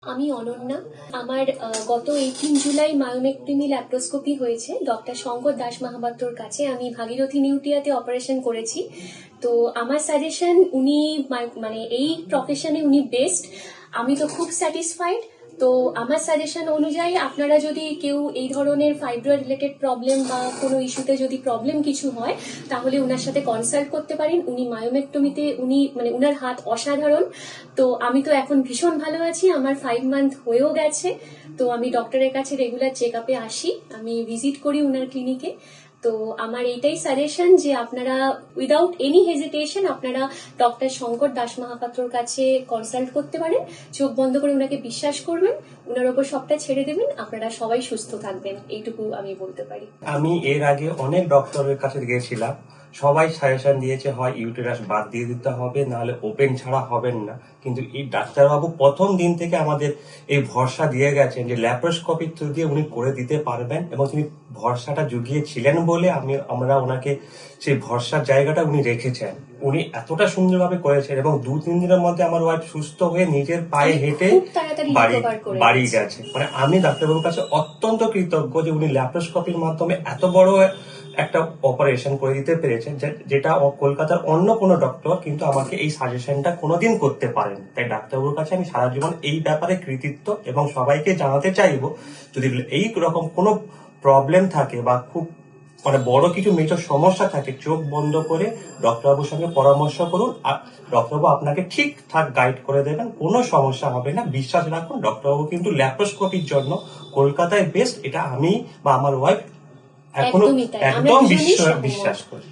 আমি অনন্যা। আমার গত 18 জুলাই মায়োমেক্টমি ল্যাপ্রোস্কোপি হয়েছে ডক্টর শঙ্কর দাস মাহাপাত্রর কাছে। আমি ভাগীরথী নিউটিয়াতে অপারেশন করেছি। তো আমার সাজেশন, উনি মানে এই প্রফেশনে উনি বেস্ট। আমি তো খুব স্যাটিসফাইড। তো আমার সাজেশন অনুযায়ী আপনারা যদি কেউ এই ধরনের ফাইব্রয়েড রিলেটেড প্রবলেম বা কোনো ইস্যুতে যদি প্রবলেম কিছু হয়, তাহলে উনার সাথে কনসাল্ট করতে পারেন। উনি মায়োমেক্টমিতে উনার হাত অসাধারণ। তো আমি তো এখন ভীষণ ভালো আছি, আমার 5 মান্থ হয়েও গেছে। তো আমি ডক্টরের কাছে রেগুলার চেক আপে আসি, আমি ভিজিট করি উনার ক্লিনিকে। তো আমার এইটাই সাজেশন যে আপনারা উইদাউট এনি হেজিটেশন আপনারা ডক্টর শঙ্কর দাস মাহাপাত্রর কাছে কনসাল্ট করতে পারেন। চোখ বন্ধ করে উনাকে বিশ্বাস করবেন, উনার ওপর সবটা ছেড়ে দেবেন, আপনারা সবাই সুস্থ থাকবেন, এইটুকু আমি বলতে পারি। আমি এর আগে অনেক ডক্টরের কাছে গিয়েছিলাম, সবাই সাজেশন দিয়েছে হয় ইউটেরাস বাদ দিয়ে দিতে হবে, নাহলে ওপেন ছাড়া হবেন না। কিন্তু এই ডাক্তারবাবু প্রথম দিন থেকে আমাদের এই ভরসা দিয়ে গেছেন যে ল্যাপ্রোস্কোপির থ্রু দিয়ে উনি করে দিতে পারবেন, এবং তিনি ভরসাটা জুগিয়েছিলেন বলে আমরা ওনাকে সেই ভরসার জায়গাটা উনি রেখেছেন। উনি এতটা সুন্দরভাবে করেছেন এবং 2-3 দিনের মধ্যে আমার ওয়াইফ সুস্থ হয়ে নিজের পায়ে হেঁটে বাড়ি গেছে। মানে আমি ডাক্তারবাবুর কাছে অত্যন্ত কৃতজ্ঞ যে উনি ল্যাপ্রোস্কোপির মাধ্যমে এত বড় একটা অপারেশন করে দিতে পেরেছেন, যেটা কলকাতার অন্য কোনো ডক্টর কিন্তু আমাকে এই সাজেশনটা কোনোদিন করতে পারেন। তাই ডাক্তারবাবুর কাছে আমি সারা জীবন এই ব্যাপারে কৃতিত্ব, এবং সবাইকে জানাতে চাইবো যদি এই রকম কোনো প্রবলেম থাকে বা খুব মানে বড় কিছু মেজর সমস্যা থাকে, চোখ বন্ধ করে ডক্টরবাবুর সঙ্গে পরামর্শ করুন। আর ডক্টরবাবু আপনাকে ঠিকঠাক গাইড করে দেবেন, কোনো সমস্যা হবে না। বিশ্বাস রাখুন, ডক্টরবাবু কিন্তু ল্যাপ্রোস্কোপির জন্য কলকাতায় বেস্ট, এটা আমি বা আমার ওয়াইফ এখনো একদম বিশ্বাস করি।